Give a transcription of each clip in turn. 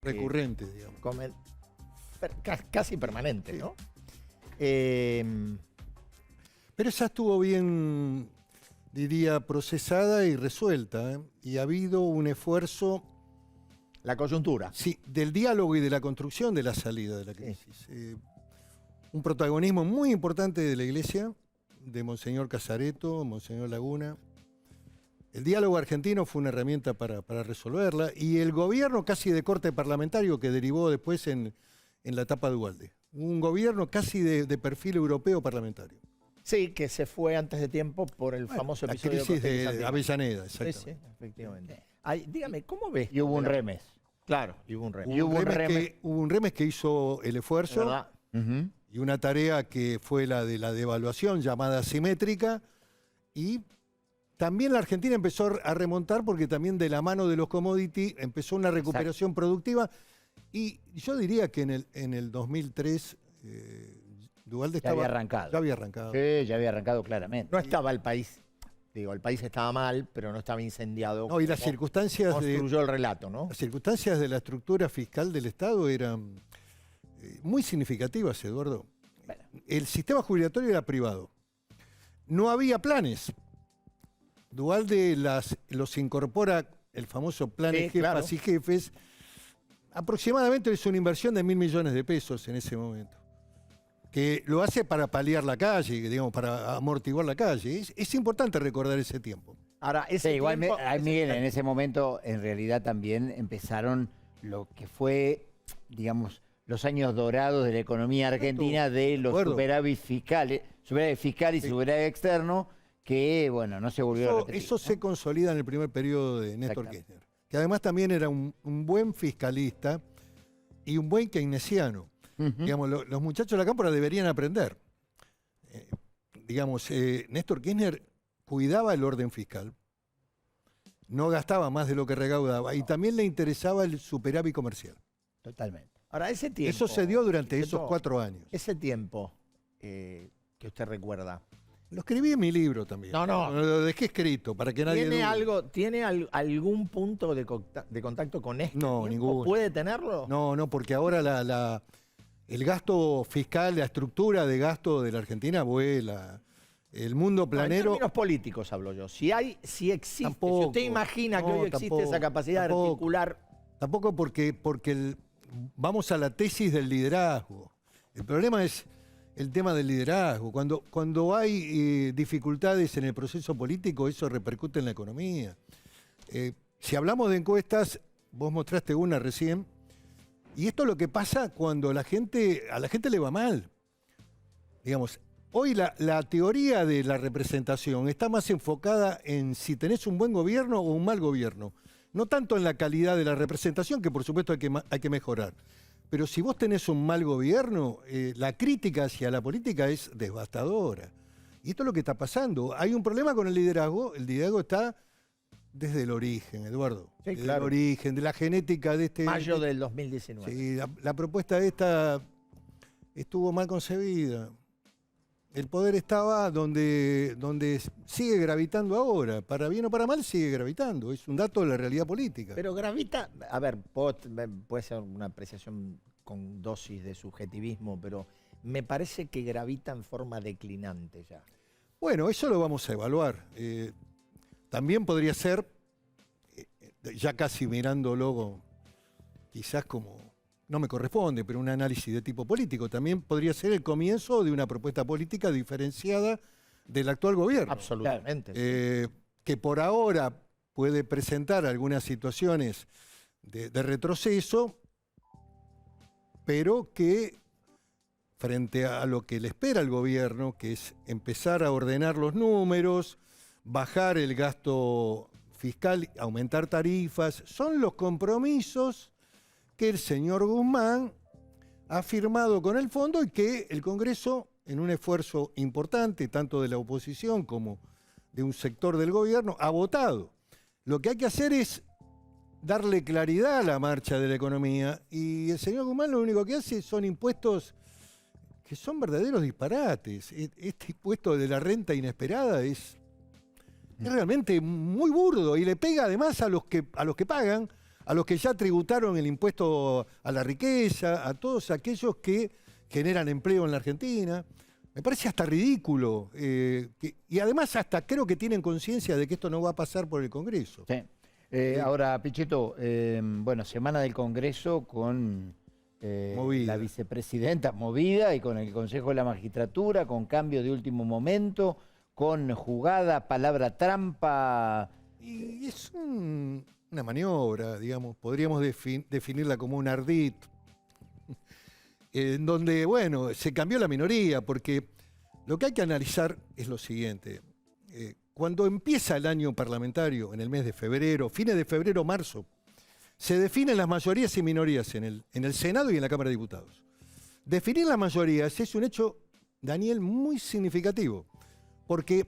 recurrentes, digamos. Casi permanente, Sí. ¿no? Pero esa estuvo bien, diría, procesada y resuelta, ¿eh? Y ha habido un esfuerzo, La coyuntura. sí, del diálogo y de la construcción de la salida de la crisis. Un protagonismo muy importante de la Iglesia, de Monseñor Casareto, Monseñor Laguna. El diálogo argentino fue una herramienta para resolverla, y el gobierno casi de corte parlamentario que derivó después en la etapa de Ugalde. Un gobierno casi de perfil europeo parlamentario. Sí, que se fue antes de tiempo por el famoso La episodio crisis de Cortés-Santillan. Avellaneda, Sí, exactamente. sí, efectivamente. Ay, dígame, ¿cómo ves? Y hubo un remes. Claro, y hubo un remes. Y hubo un remes. Hubo un remes que hizo el esfuerzo, ¿Verdad? Ujú. y una tarea que fue la de la devaluación llamada asimétrica, y también la Argentina empezó a remontar porque también de la mano de los commodities empezó una recuperación productiva, y yo diría que en el 2003 Duhalde Ya había arrancado. Ya había arrancado. Sí, ya había arrancado claramente. No estaba el país, digo, el país estaba mal, pero no estaba incendiado. No, y las como circunstancias construyó el relato, ¿no? las circunstancias de la estructura fiscal del Estado eran muy significativas, Eduardo. Bueno. El sistema jubilatorio era privado. No había planes. Duhalde los incorpora, el famoso plan Sí, de jefas claro. y jefes. Aproximadamente es una inversión de 1.000 millones de pesos en ese momento, que lo hace para paliar la calle, digamos, para amortiguar la calle. Es importante recordar ese tiempo. Ahora, Sí, ese igual, tiempo- Miguel, en ese momento, en realidad también empezaron lo que fue, digamos, los años dorados de la economía argentina, de los acuerdo. superávit fiscales, superávit fiscal y Sí. superávit externo, que, bueno, no se volvió a repetir. Eso se consolida en el primer periodo de Néstor Exactamente. Kirchner, que además también era un buen fiscalista y un buen keynesiano. Ujú. Digamos, los muchachos de la cámpora deberían aprender. Néstor Kirchner cuidaba el orden fiscal, no gastaba más de lo que recaudaba, y también le interesaba el superávit comercial. Totalmente. Ahora, ese tiempo. Eso se dio durante esos Cheto, 4 años. Ese tiempo que usted recuerda. Lo escribí en mi libro también. No. Lo dejé escrito para que nadie dude. ¿Tiene algún punto de contacto con este No, tiempo? ninguno. ¿Puede tenerlo? No, porque ahora el gasto fiscal, la estructura de gasto de la Argentina vuela. El mundo No, en planero... términos políticos hablo yo. Si existe, Tampoco. si usted imagina que No, hoy existe tampoco, esa capacidad de tampoco. articular. Tampoco porque vamos a la tesis del liderazgo. El problema es el tema del liderazgo. Cuando hay dificultades en el proceso político, eso repercute en la economía. Si hablamos de encuestas, vos mostraste una recién, y esto es lo que pasa cuando a la gente le va mal. Digamos, hoy la teoría de la representación está más enfocada en si tenés un buen gobierno o un mal gobierno. No tanto en la calidad de la representación, que por supuesto hay que mejorar. Pero si vos tenés un mal gobierno, la crítica hacia la política es devastadora. Y esto es lo que está pasando. Hay un problema con el liderazgo. El liderazgo está desde el origen, Eduardo. Sí, desde claro. el origen, de la genética de este... Mayo del 2019. Sí, la propuesta esta estuvo mal concebida. El poder estaba donde sigue gravitando ahora. Para bien o para mal sigue gravitando. Es un dato de la realidad política. Pero gravita, a ver, puede ser una apreciación con dosis de subjetivismo, pero me parece que gravita en forma declinante ya. Bueno, eso lo vamos a evaluar. También podría ser, ya casi mirándolo quizás como... No me corresponde, pero un análisis de tipo político. También podría ser el comienzo de una propuesta política diferenciada del actual gobierno. Absolutamente. Que por ahora puede presentar algunas situaciones de retroceso, pero que frente a lo que le espera al gobierno, que es empezar a ordenar los números, bajar el gasto fiscal, aumentar tarifas, son los compromisos que el señor Guzmán ha firmado con el fondo y que el Congreso, en un esfuerzo importante, tanto de la oposición como de un sector del gobierno, ha votado. Lo que hay que hacer es darle claridad a la marcha de la economía, y el señor Guzmán lo único que hace son impuestos que son verdaderos disparates. Este impuesto de la renta inesperada es realmente muy burdo y le pega además a los que pagan, a los que ya tributaron el impuesto a la riqueza, a todos aquellos que generan empleo en la Argentina. Me parece hasta ridículo. Y además hasta creo que tienen conciencia de que esto no va a pasar por el Congreso. Sí. Ahora, Pichetto, bueno, semana del Congreso con la vicepresidenta movida y con el Consejo de la Magistratura, con cambio de último momento, con jugada, palabra trampa. Y es una maniobra, digamos, podríamos definirla como un ardid, en donde, bueno, se cambió la minoría, porque lo que hay que analizar es lo siguiente. Cuando empieza el año parlamentario, en el mes de febrero, fines de febrero, marzo, se definen las mayorías y minorías en el Senado y en la Cámara de Diputados. Definir las mayorías es un hecho, Daniel, muy significativo, porque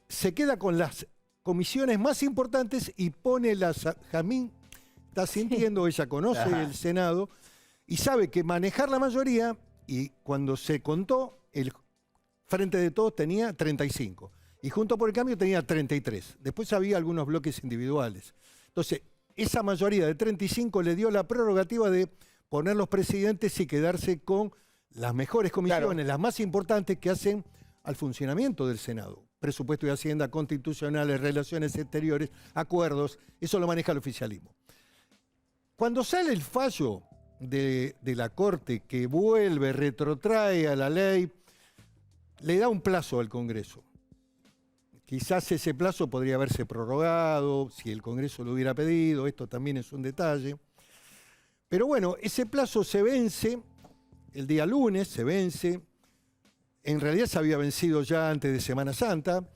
se queda con las comisiones más importantes y pone Jazmín está sintiendo, ella conoce el Senado y sabe que manejar la mayoría, y cuando se contó, el Frente de Todos tenía 35 y Juntos por el Cambio tenía 33. Después había algunos bloques individuales. Entonces, esa mayoría de 35 le dio la prerrogativa de poner los presidentes y quedarse con las mejores comisiones, claro, las más importantes que hacen al funcionamiento del Senado. Presupuesto y Hacienda, constitucionales, relaciones exteriores, acuerdos, eso lo maneja el oficialismo. Cuando sale el fallo de la Corte que vuelve, retrotrae a la ley, le da un plazo al Congreso. Quizás ese plazo podría haberse prorrogado, si el Congreso lo hubiera pedido, esto también es un detalle. Pero bueno, ese plazo se vence, el día lunes se vence, en realidad se había vencido ya antes de Semana Santa,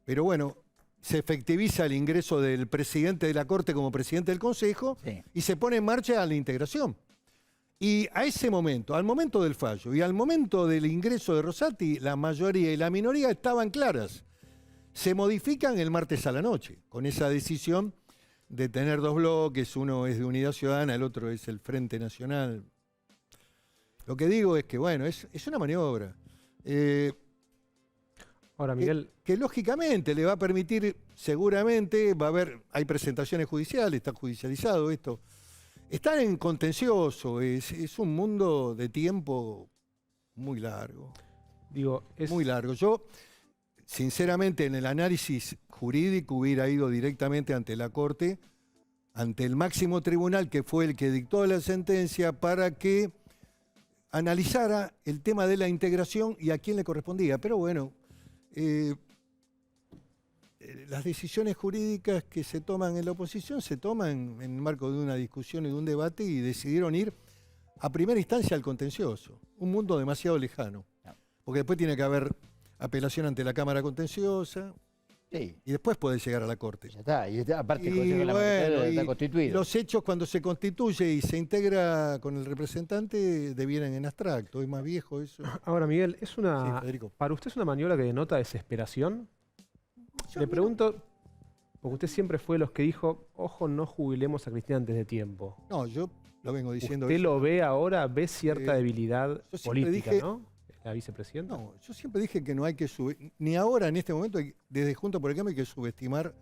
pero bueno, se efectiviza el ingreso del presidente de la Corte como presidente del Consejo, sí, y se pone en marcha la integración. Y a ese momento, al momento del fallo y al momento del ingreso de Rosati, la mayoría y la minoría estaban claras. Se modifican el martes a la noche, con esa decisión de tener dos bloques, uno es de Unidad Ciudadana, el otro es el Frente Nacional. Lo que digo es que, bueno, es una maniobra. Ahora, Miguel, que lógicamente le va a permitir, seguramente, hay presentaciones judiciales, está judicializado esto. Estar en contencioso es un mundo de tiempo muy largo. Muy largo. Yo, sinceramente, en el análisis jurídico hubiera ido directamente ante la Corte, ante el máximo tribunal, que fue el que dictó la sentencia, para que analizara el tema de la integración y a quién le correspondía. Pero bueno, las decisiones jurídicas que se toman en la oposición se toman en el marco de una discusión y de un debate, y decidieron ir a primera instancia al contencioso. Un mundo demasiado lejano. Porque después tiene que haber apelación ante la Cámara Contenciosa, sí, y después puede llegar a la Corte. Ya está, y aparte el Consejo de la Magistratura está constituido. Los hechos, cuando se constituye y se integra con el representante, devienen en abstracto, es más viejo eso. Ahora, Miguel, Sí, Federico. ¿para usted es una maniobra que denota desesperación? Le pregunto, porque usted siempre fue de los que dijo, ojo, no jubilemos a Cristina antes de tiempo. No, yo lo vengo diciendo. ¿Usted lo ve ahora, ve cierta debilidad política, dije, ¿no? La vicepresidenta. No, yo siempre dije que no hay que ni ahora en este momento, desde Juntos por el Cambio, hay que subestimar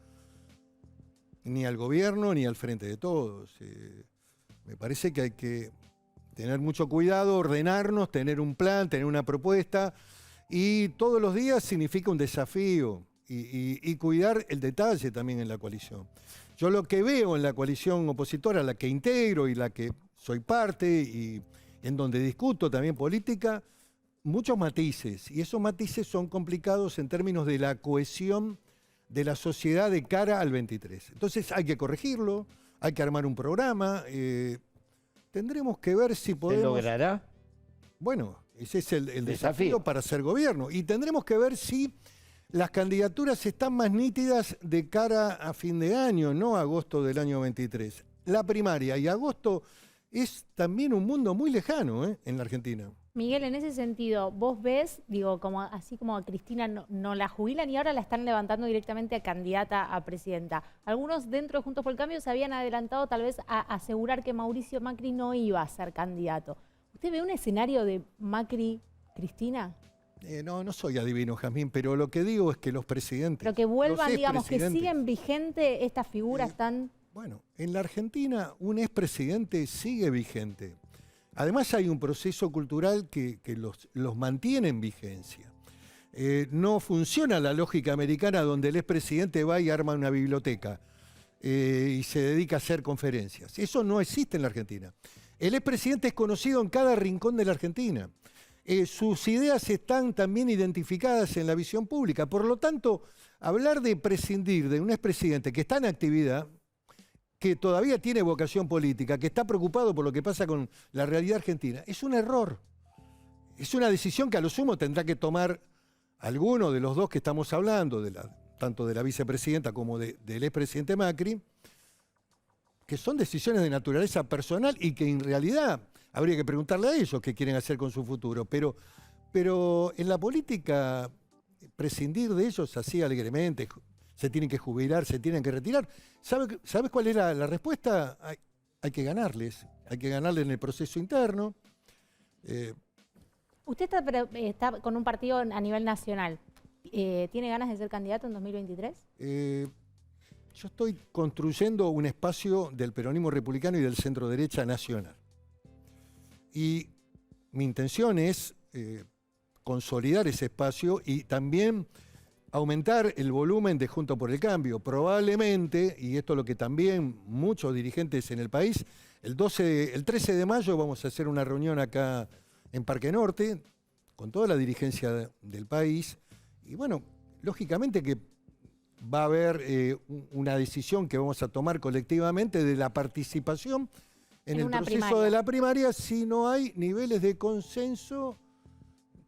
ni al gobierno ni al Frente de Todos. Me parece que hay que tener mucho cuidado, ordenarnos, tener un plan, tener una propuesta, y todos los días significa un desafío, y cuidar el detalle también en la coalición. Yo lo que veo en la coalición opositora, la que integro y la que soy parte, y en donde discuto también política, muchos matices, y esos matices son complicados en términos de la cohesión de la sociedad de cara al 23. Entonces hay que corregirlo, hay que armar un programa, tendremos que ver si podemos... ¿Se logrará? Bueno, ese es el desafío para ser gobierno, y tendremos que ver si las candidaturas están más nítidas de cara a fin de año, no a agosto del año 23. La primaria y agosto es también un mundo muy lejano en la Argentina. Miguel, en ese sentido, vos ves, digo, así como a Cristina no la jubilan y ahora la están levantando directamente a candidata a presidenta. Algunos dentro de Juntos por el Cambio se habían adelantado tal vez a asegurar que Mauricio Macri no iba a ser candidato. ¿Usted ve un escenario de Macri-Cristina? No soy adivino, Jazmín, pero lo que digo es que los presidentes... Pero que vuelvan, digamos, que siguen vigentes estas figuras tan... Bueno, en la Argentina un expresidente sigue vigente. Además hay un proceso cultural que los mantiene en vigencia. No funciona la lógica americana donde el expresidente va y arma una biblioteca y se dedica a hacer conferencias. Eso no existe en la Argentina. El expresidente es conocido en cada rincón de la Argentina. Sus ideas están también identificadas en la visión pública. Por lo tanto, hablar de prescindir de un expresidente que está en actividad, que todavía tiene vocación política, que está preocupado por lo que pasa con la realidad argentina, es un error. Es una decisión que a lo sumo tendrá que tomar alguno de los dos que estamos hablando, tanto de la vicepresidenta como del expresidente Macri, que son decisiones de naturaleza personal y que en realidad habría que preguntarle a ellos qué quieren hacer con su futuro. Pero en la política, prescindir de ellos así alegremente, se tienen que jubilar, se tienen que retirar. ¿Sabes cuál era la respuesta? Hay que ganarles. Hay que ganarles en el proceso interno. Usted está con un partido a nivel nacional. ¿Tiene ganas de ser candidato en 2023? Yo estoy construyendo un espacio del peronismo republicano y del centro derecha nacional. Y mi intención es consolidar ese espacio y también aumentar el volumen de Juntos por el Cambio. Probablemente, y esto es lo que también muchos dirigentes en el país, el 13 de mayo vamos a hacer una reunión acá en Parque Norte con toda la dirigencia del país. Y bueno, lógicamente que va a haber una decisión que vamos a tomar colectivamente de la participación en el proceso de la primaria si no hay niveles de consenso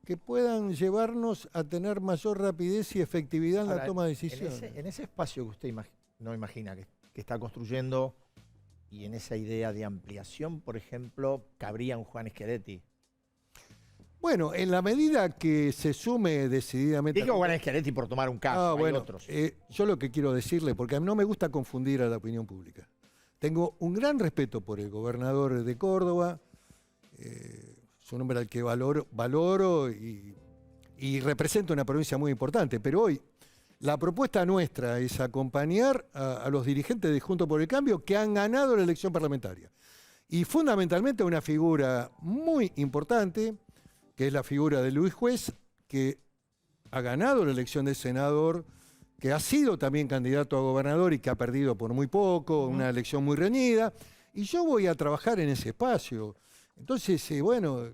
que puedan llevarnos a tener mayor rapidez y efectividad en la toma de decisiones. En ese espacio que usted no imagina que está construyendo y en esa idea de ampliación, por ejemplo, cabría un Juan Schiaretti. Bueno, en la medida que se sume decididamente... Digo Juan Schiaretti por tomar un caso, hay otros. Yo lo que quiero decirle, porque a mí no me gusta confundir a la opinión pública. Tengo un gran respeto por el gobernador de Córdoba, es un hombre al que valoro y representa una provincia muy importante, pero hoy la propuesta nuestra es acompañar a los dirigentes de Juntos por el Cambio que han ganado la elección parlamentaria. Y fundamentalmente una figura muy importante, que es la figura de Luis Juez, que ha ganado la elección de senador, que ha sido también candidato a gobernador y que ha perdido por muy poco, una elección muy reñida, y yo voy a trabajar en ese espacio. Entonces, bueno,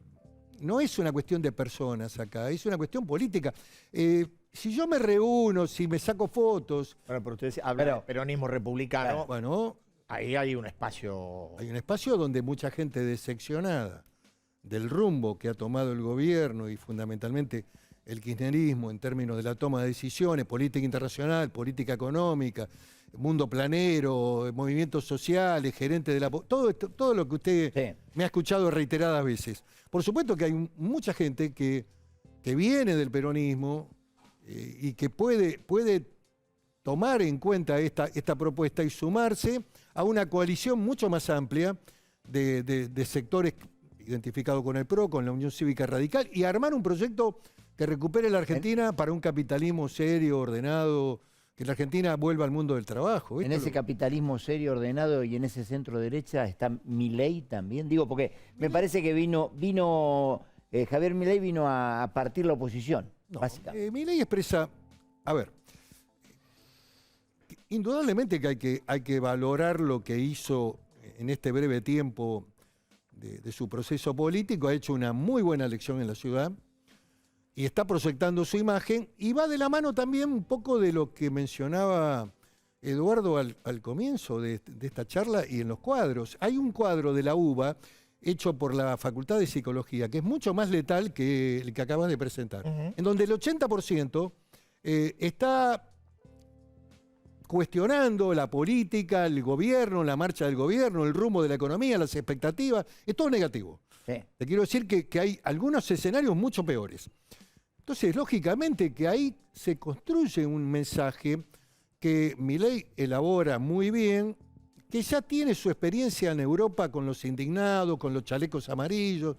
no es una cuestión de personas acá, es una cuestión política. Si yo me reúno, si me saco fotos... Bueno, pero usted habla de peronismo republicano, bueno, ahí hay un espacio... Hay un espacio donde mucha gente decepcionada del rumbo que ha tomado el gobierno y fundamentalmente el kirchnerismo en términos de la toma de decisiones, política internacional, política económica, mundo planero, movimientos sociales, gerente de la... Todo lo que usted me ha escuchado reiteradas veces. Por supuesto que hay mucha gente que viene del peronismo y que puede tomar en cuenta esta propuesta y sumarse a una coalición mucho más amplia de sectores identificados con el PRO, con la Unión Cívica Radical, y armar un proyecto que recupere la Argentina para un capitalismo serio, ordenado, que la Argentina vuelva al mundo del trabajo. En ese capitalismo serio, ordenado y en ese centro derecha está Milei también. Digo, porque me parece que Javier Milei vino a partir la oposición, básicamente. Milei expresa, a ver, indudablemente que hay que valorar lo que hizo en este breve tiempo de su proceso político. Ha hecho una muy buena elección en la ciudad y está proyectando su imagen, y va de la mano también un poco de lo que mencionaba Eduardo al comienzo de esta charla y en los cuadros. Hay un cuadro de la UBA hecho por la Facultad de Psicología que es mucho más letal que el que acabas de presentar, en donde el 80% está cuestionando la política, el gobierno, la marcha del gobierno, el rumbo de la economía, las expectativas. Es todo negativo. Sí. Te quiero decir que hay algunos escenarios mucho peores. Entonces, lógicamente que ahí se construye un mensaje que Milei elabora muy bien, que ya tiene su experiencia en Europa con los indignados, con los chalecos amarillos.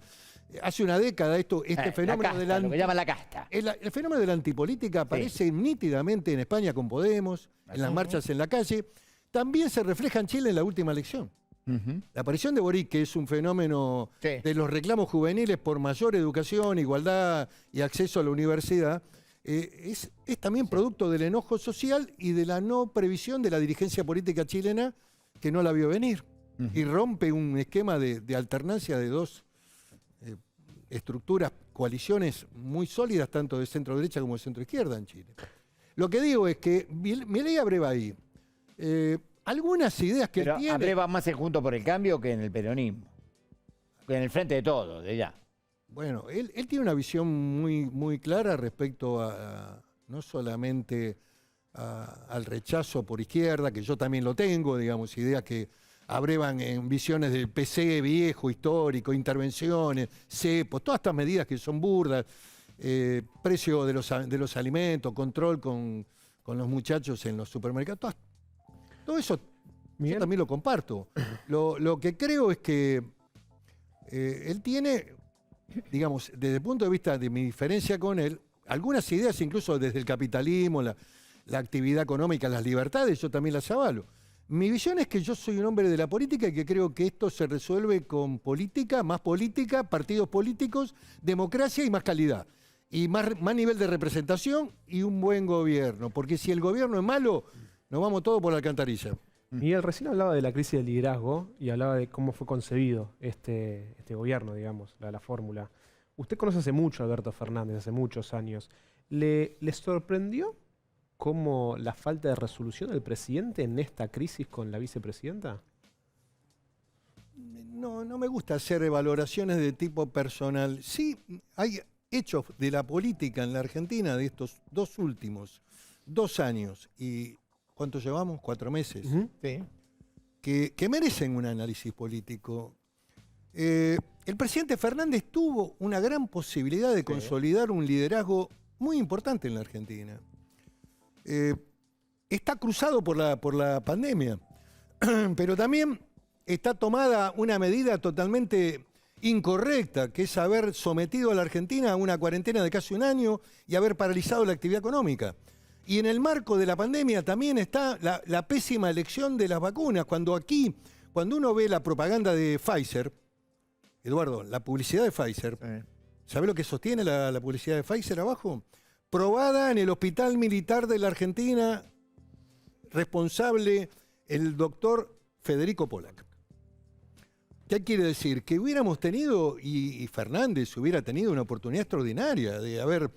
Hace una década este fenómeno de lo que llama la casta. El fenómeno de la antipolítica aparece nítidamente en España con Podemos, en las marchas en la calle. también se refleja en Chile en la última elección. La aparición de Boric, que es un fenómeno de los reclamos juveniles por mayor educación, igualdad y acceso a la universidad, es también producto del enojo social y de la no previsión de la dirigencia política chilena, que no la vio venir. Y rompe un esquema de alternancia de dos estructuras, coaliciones muy sólidas, tanto de centro derecha como de centro izquierda en Chile. Lo que digo es que Milei abreva ahí algunas ideas que Pero él tiene. abreva más en Juntos por el Cambio que en el peronismo. Que en el frente de todo, de ya. Bueno, él tiene una visión muy clara respecto no solamente al rechazo por izquierda, que yo también lo tengo, digamos, ideas que abrevan en visiones del PC viejo, histórico, intervenciones, cepos, todas estas medidas que son burdas, precio de los alimentos, control con los muchachos en los supermercados, todo eso yo también lo comparto. Lo que creo es que él tiene, digamos, desde el punto de vista de mi diferencia con él, algunas ideas incluso desde el capitalismo, la actividad económica, las libertades, yo también las avalo. Mi visión es que yo soy un hombre de la política y que creo que esto se resuelve con política, partidos políticos, democracia y más calidad. Y más nivel de representación y un buen gobierno. Porque si el gobierno es malo, nos vamos todos por la alcantarilla. Miguel, recién hablaba de la crisis del liderazgo y hablaba de cómo fue concebido este gobierno, digamos, la fórmula. Usted conoce hace mucho a Alberto Fernández, hace muchos años. ¿Le sorprendió cómo la falta de resolución del presidente en esta crisis con la vicepresidenta? No me gusta hacer valoraciones de tipo personal. Sí, hay hechos de la política en la Argentina de estos dos últimos 2 años y ¿cuánto llevamos? 4 meses. Sí. Que merecen un análisis político. El presidente Fernández tuvo una gran posibilidad de consolidar un liderazgo muy importante en la Argentina. Está cruzado por la pandemia, pero también está tomada una medida totalmente incorrecta, que es haber sometido a la Argentina a una cuarentena de casi 1 año y haber paralizado la actividad económica. Y en el marco de la pandemia también está la pésima elección de las vacunas. Cuando uno ve la propaganda de Pfizer, Eduardo, la publicidad de Pfizer, ¿sabe lo que sostiene la publicidad de Pfizer abajo? Probada en el Hospital Militar de la Argentina, responsable el doctor Federico Pollack. ¿Qué quiere decir? Que hubiéramos tenido, y Fernández hubiera tenido una oportunidad extraordinaria de haber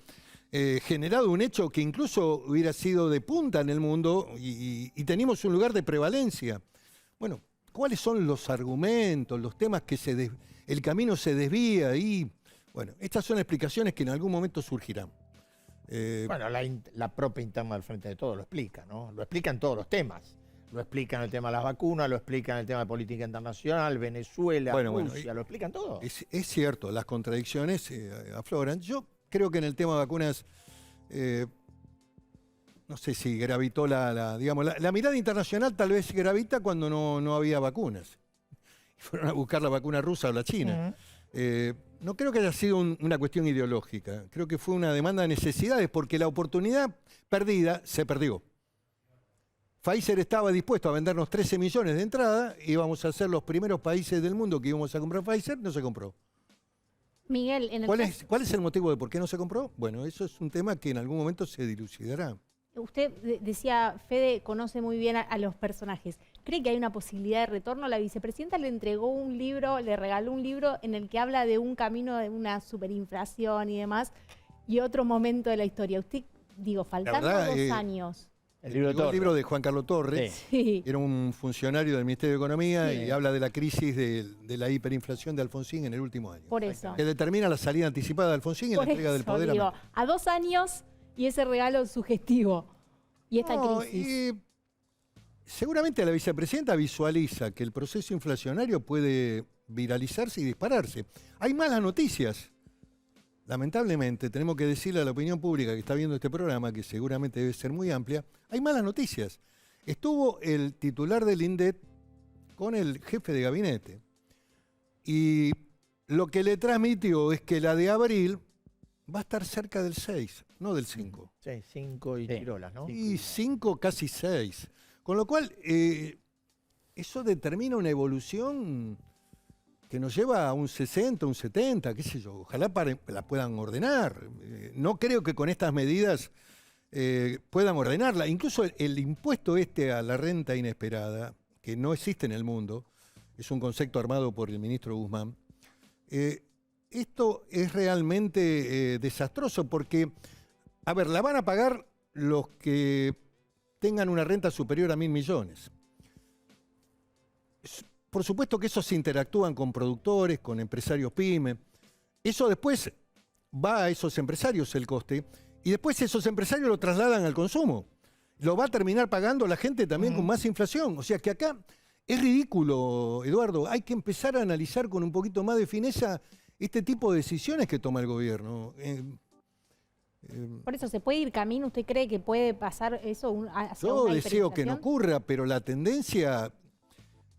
generado un hecho que incluso hubiera sido de punta en el mundo y teníamos un lugar de prevalencia. Bueno, ¿cuáles son los argumentos, los temas que el camino se desvía? Y bueno, estas son explicaciones que en algún momento surgirán. Bueno, la propia interna del Frente de Todos lo explica, ¿no? Lo explica en todos los temas. Lo explica en el tema de las vacunas, lo explica en el tema de política internacional, Venezuela, Rusia, lo explican todo. Es cierto, las contradicciones afloran. Yo creo que en el tema de vacunas, no sé si gravitó la mirada internacional tal vez gravita cuando no había vacunas. Fueron a buscar la vacuna rusa o la china. No creo que haya sido una cuestión ideológica. Creo que fue una demanda de necesidades porque la oportunidad perdida se perdió. Pfizer estaba dispuesto a vendernos 13 millones de entrada, íbamos a ser los primeros países del mundo que íbamos a comprar Pfizer, no se compró. Miguel, ¿Cuál es el motivo de por qué no se compró? Bueno, eso es un tema que en algún momento se dilucidará. Usted decía, Fede conoce muy bien a los personajes. ¿Cree que hay una posibilidad de retorno? La vicepresidenta le entregó un libro, le regaló un libro en el que habla de un camino de una superinflación y demás, y otro momento de la historia. Usted, faltando 2 años... El libro de Juan Carlos Torres, era un funcionario del Ministerio de Economía y habla de la crisis de la hiperinflación de Alfonsín en el último año. Por eso. Que determina la salida anticipada de Alfonsín y la entrega del poder a 2 años y ese regalo sugestivo y esta crisis. Seguramente la vicepresidenta visualiza que el proceso inflacionario puede viralizarse y dispararse. Hay malas noticias. Lamentablemente, tenemos que decirle a la opinión pública que está viendo este programa, que seguramente debe ser muy amplia, hay malas noticias. Estuvo el titular del INDEC con el jefe de gabinete. Y lo que le transmitió es que la de abril va a estar cerca del 6, no del 5. Sí, 5 y tirolas, ¿no? Y 5, casi 6. Con lo cual, eso determina una evolución que nos lleva a un 60, un 70, qué sé yo. Ojalá la puedan ordenar. No creo que con estas medidas puedan ordenarla. Incluso el impuesto a la renta inesperada, que no existe en el mundo, es un concepto armado por el ministro Guzmán. Esto es realmente desastroso porque, a ver, la van a pagar los que tengan una renta superior a 1.000 millones. Por supuesto que esos interactúan con productores, con empresarios pyme. Eso después va a esos empresarios el coste y después esos empresarios lo trasladan al consumo. Lo va a terminar pagando la gente también con más inflación. O sea que acá es ridículo, Eduardo. Hay que empezar a analizar con un poquito más de fineza este tipo de decisiones que toma el gobierno. Por eso, ¿se puede ir camino? ¿Usted cree que puede pasar eso hacia Yo una deseo que no hiperinflación? ocurra, pero la tendencia,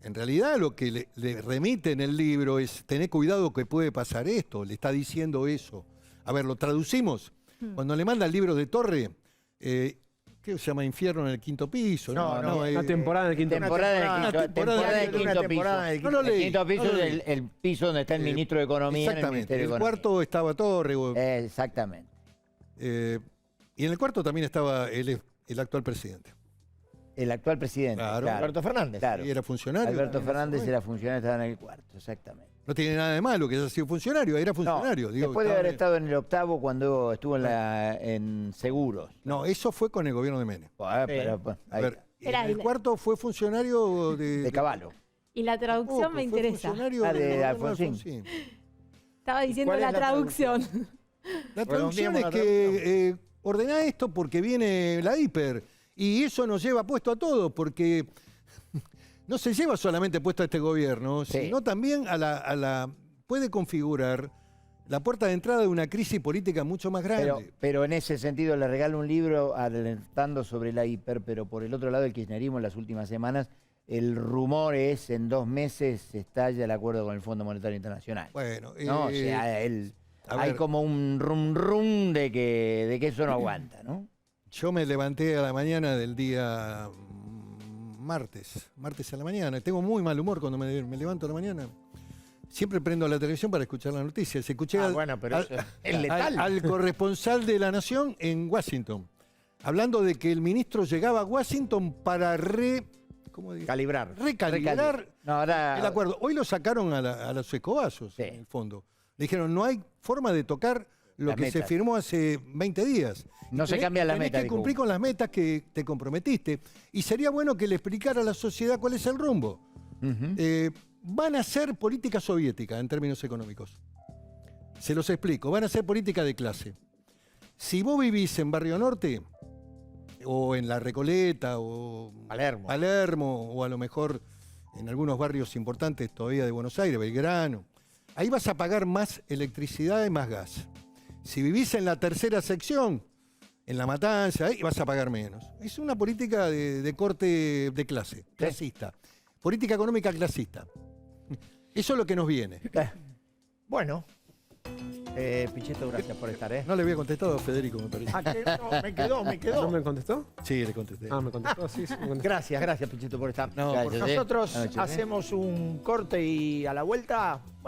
en realidad lo que le remite en el libro es tener cuidado que puede pasar esto, le está diciendo eso. A ver, lo traducimos. Cuando le manda el libro de Torre, ¿qué se llama? Infierno en el quinto piso. Una temporada en el quinto piso. Temporada del quinto piso. No lo leí. El quinto piso no lo es leí. el piso donde está el ministro de Economía. Exactamente. En el El Ministerio de cuarto estaba Torre. Economía. Exactamente. Y en el cuarto también estaba el actual presidente. El actual presidente. Claro. Alberto Fernández. Claro. Y era funcionario. Alberto Fernández era funcionario, estaba en el cuarto, exactamente. No tiene nada de malo que haya sido funcionario, era funcionario. No, digo, después de estaba haber en- estado en el octavo cuando estuvo en Seguros. No, eso fue con el gobierno de Menem. Pero, pues, A ahí ver, está. Era en el el- cuarto fue funcionario De Caballo. Y la traducción Tampoco, me fue interesa. funcionario Ah, de del gobierno Alfonsín. Estaba diciendo ¿Cuál es la la traducción. La traducción Redondeemos es la que ordena esto porque viene la hiper. Y eso nos lleva puesto a todos, porque no se lleva solamente puesto a este gobierno, Sí. sino también puede configurar la puerta de entrada de una crisis política mucho más grande. Pero en ese sentido le regalo un libro alertando sobre la hiper, pero por el otro lado el kirchnerismo en las últimas semanas, el rumor es en 2 meses se estalla el acuerdo con el Fondo Monetario Internacional. Bueno, ¿No? O sea, a hay ver. como un rum de que eso no aguanta, ¿no? Yo me levanté a la mañana del día martes a la mañana. Tengo muy mal humor cuando me levanto a la mañana. Siempre prendo la televisión para escuchar las noticias. Escuché Bueno, pero eso es letal. al corresponsal de La Nación en Washington, hablando de que el ministro llegaba a Washington para Calibrar. recalibrar No, ahora, el acuerdo. Hoy lo sacaron a los escobazos, Sí. en el fondo. Le dijeron, no hay forma de tocar lo Las que se metas. firmó hace 20 días. No se cambian las Tenés metas, que dijo. cumplir con las metas que te comprometiste. Y sería bueno que le explicara a la sociedad cuál es el rumbo. Ujú. Van a ser política soviética en términos económicos. Se los explico. Van a ser política de clase. Si vos vivís en Barrio Norte, o en La Recoleta, o Palermo, o a lo mejor en algunos barrios importantes todavía de Buenos Aires, Belgrano, ahí vas a pagar más electricidad y más gas. Si vivís en la tercera sección, en La Matanza, ahí vas a pagar menos. Es una política de corte de clase, clasista. Política económica clasista. Eso es lo que nos viene. Bueno, Pichetto, gracias por estar, ¿eh? No le había contestado a Federico, me parece. No, me quedó. ¿No me contestó? Sí, le contesté. Ah, me contestó, sí, me contestó. Gracias, Pichetto, por estar. No, Gracias, Nosotros Buenas noches, hacemos un corte y a la vuelta, bueno.